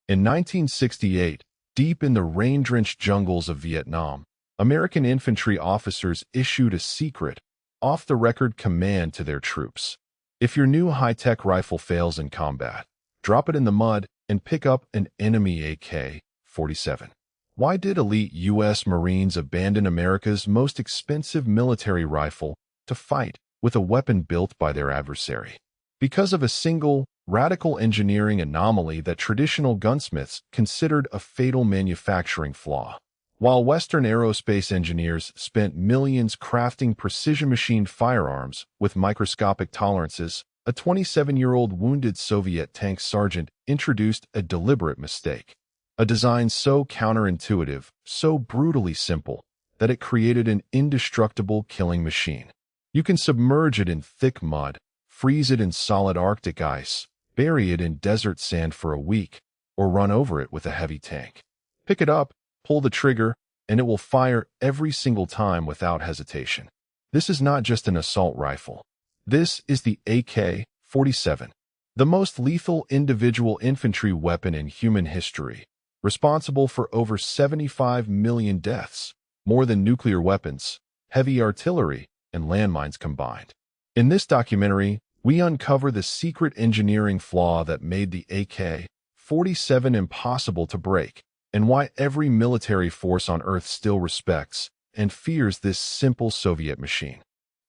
In 1968, deep in the rain-drenched jungles of Vietnam, American infantry officers issued a secret, off-the-record command to their troops. If your new high-tech rifle fails in combat, drop it in the mud and pick up an enemy AK-47. Why did elite U.S. Marines abandon America's most expensive military rifle to fight with a weapon built by their adversary? Because of a single, radical engineering anomaly that traditional gunsmiths considered a fatal manufacturing flaw. While Western aerospace engineers spent millions crafting precision-machined firearms with microscopic tolerances, a 27-year-old wounded Soviet tank sergeant introduced a deliberate mistake. A design so counterintuitive, so brutally simple, that it created an indestructible killing machine. You can submerge it in thick mud, freeze it in solid Arctic ice, bury it in desert sand for a week, or run over it with a heavy tank. Pick it up, pull the trigger, and it will fire every single time without hesitation. This is not just an assault rifle. This is the AK-47, the most lethal individual infantry weapon in human history, responsible for over 75 million deaths, more than nuclear weapons, heavy artillery, and landmines combined. In this documentary, we uncover the secret engineering flaw that made the AK-47 impossible to break, and why every military force on Earth still respects and fears this simple Soviet machine.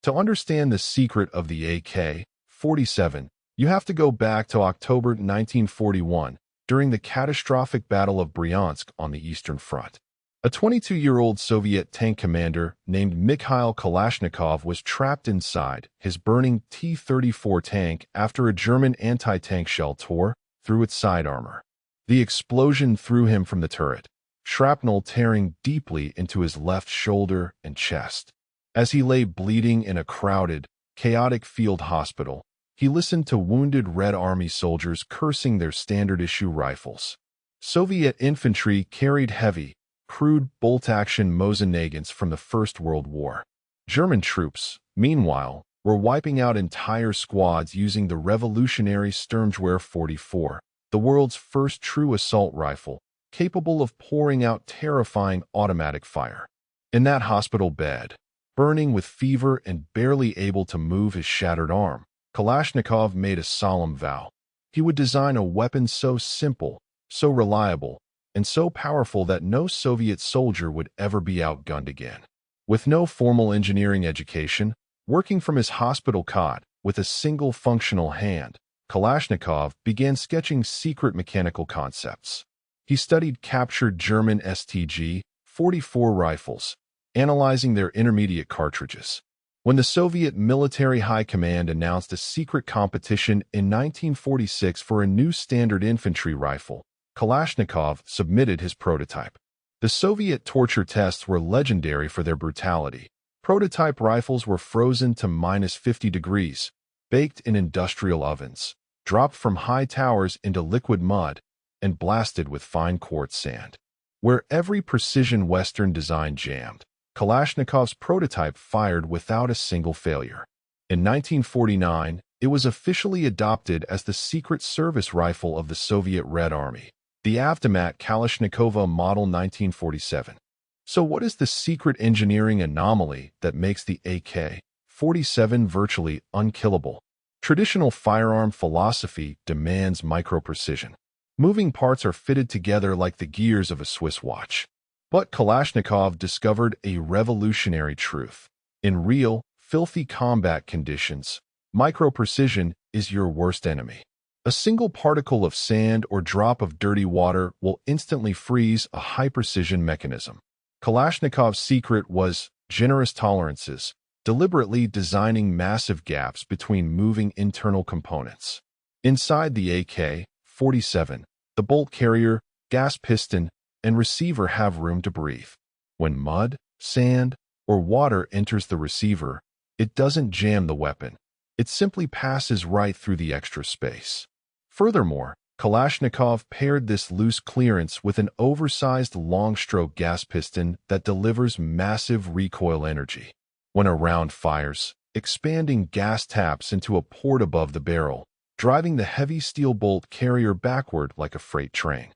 To understand the secret of the AK-47, you have to go back to October 1941, during the catastrophic Battle of Bryansk on the Eastern Front. A 22-year-old Soviet tank commander named Mikhail Kalashnikov was trapped inside his burning T-34 tank after a German anti-tank shell tore through its side armor. The explosion threw him from the turret, shrapnel tearing deeply into his left shoulder and chest. As he lay bleeding in a crowded, chaotic field hospital, he listened to wounded Red Army soldiers cursing their standard-issue rifles. Soviet infantry carried heavy, crude bolt-action Mosin-Nagants from the First World War. German troops, meanwhile, were wiping out entire squads using the revolutionary Sturmgewehr 44, the world's first true assault rifle, capable of pouring out terrifying automatic fire. In that hospital bed, burning with fever and barely able to move his shattered arm, Kalashnikov made a solemn vow. He would design a weapon so simple, so reliable, and so powerful that no Soviet soldier would ever be outgunned again. With no formal engineering education, working from his hospital cot with a single functional hand, Kalashnikov began sketching secret mechanical concepts. He studied captured German STG-44 rifles, analyzing their intermediate cartridges. When the Soviet Military High Command announced a secret competition in 1946 for a new standard infantry rifle, Kalashnikov submitted his prototype. The Soviet torture tests were legendary for their brutality. Prototype rifles were frozen to -50 degrees, baked in industrial ovens, dropped from high towers into liquid mud, and blasted with fine quartz sand. Where every precision Western design jammed, Kalashnikov's prototype fired without a single failure. In 1949, it was officially adopted as the secret service rifle of the Soviet Red Army, the Avtomat Kalashnikova Model 1947. So what is the secret engineering anomaly that makes the AK-47 virtually unkillable? Traditional firearm philosophy demands micro-precision. Moving parts are fitted together like the gears of a Swiss watch. But Kalashnikov discovered a revolutionary truth. In real, filthy combat conditions, micro-precision is your worst enemy. A single particle of sand or drop of dirty water will instantly freeze a high-precision mechanism. Kalashnikov's secret was generous tolerances, deliberately designing massive gaps between moving internal components. Inside the AK-47, the bolt carrier, gas piston, and receiver have room to breathe. When mud, sand, or water enters the receiver, it doesn't jam the weapon. It simply passes right through the extra space. Furthermore, Kalashnikov paired this loose clearance with an oversized long-stroke gas piston that delivers massive recoil energy. When a round fires, expanding gas taps into a port above the barrel, driving the heavy steel bolt carrier backward like a freight train.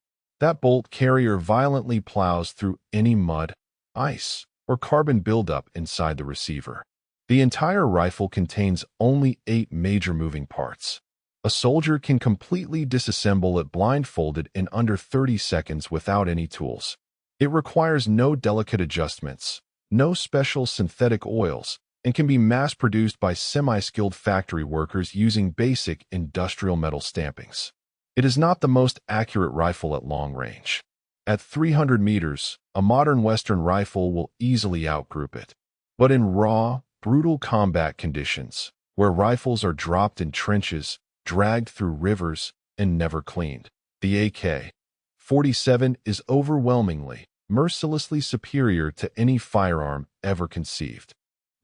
That bolt carrier violently plows through any mud, ice, or carbon buildup inside the receiver. The entire rifle contains only 8 major moving parts. A soldier can completely disassemble it blindfolded in under 30 seconds without any tools. It requires no delicate adjustments, no special synthetic oils, and can be mass-produced by semi-skilled factory workers using basic industrial metal stampings. It is not the most accurate rifle at long range. At 300 meters, a modern Western rifle will easily outgroup it. But in raw, brutal combat conditions, where rifles are dropped in trenches, dragged through rivers, and never cleaned, the AK-47 is overwhelmingly, mercilessly superior to any firearm ever conceived.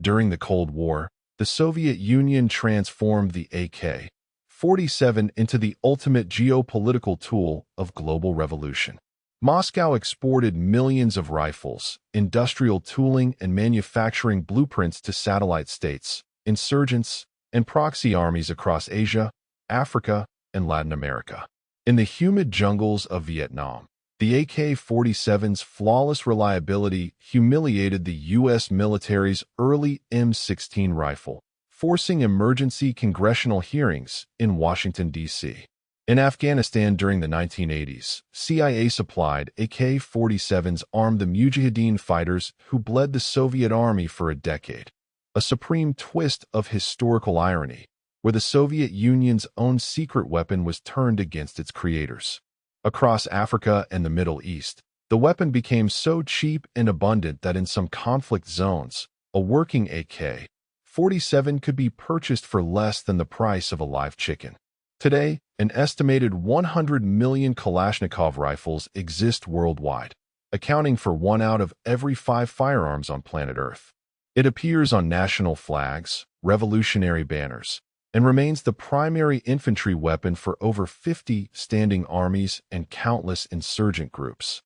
During the Cold War, the Soviet Union transformed the AK-47 into the ultimate geopolitical tool of global revolution. Moscow exported millions of rifles, industrial tooling, and manufacturing blueprints to satellite states, insurgents, and proxy armies across Asia, Africa, and Latin America. In the humid jungles of Vietnam, the AK-47's flawless reliability humiliated the U.S. military's early M16 rifle, forcing emergency congressional hearings in Washington, D.C. In Afghanistan during the 1980s, CIA-supplied AK-47s armed the Mujahideen fighters who bled the Soviet army for a decade. A supreme twist of historical irony, where the Soviet Union's own secret weapon was turned against its creators. Across Africa and the Middle East, the weapon became so cheap and abundant that in some conflict zones, a working AK-47 could be purchased for less than the price of a live chicken. Today, an estimated 100 million Kalashnikov rifles exist worldwide, accounting for 1 out of every 5 firearms on planet Earth. It appears on national flags, revolutionary banners, and remains the primary infantry weapon for over 50 standing armies and countless insurgent groups.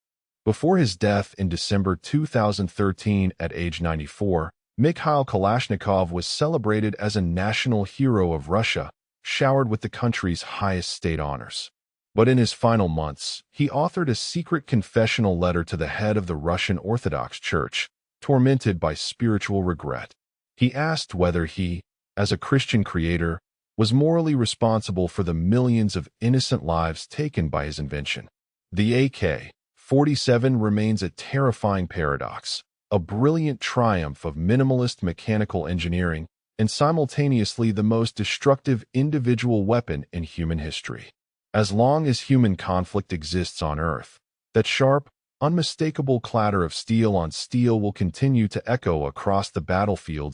Before his death in December 2013 at age 94, Mikhail Kalashnikov was celebrated as a national hero of Russia, showered with the country's highest state honors. But in his final months, he authored a secret confessional letter to the head of the Russian Orthodox Church, tormented by spiritual regret. He asked whether he, as a Christian creator, was morally responsible for the millions of innocent lives taken by his invention. The AK-47 remains a terrifying paradox, a brilliant triumph of minimalist mechanical engineering, and simultaneously the most destructive individual weapon in human history. As long as human conflict exists on Earth, that sharp, unmistakable clatter of steel on steel will continue to echo across the battlefields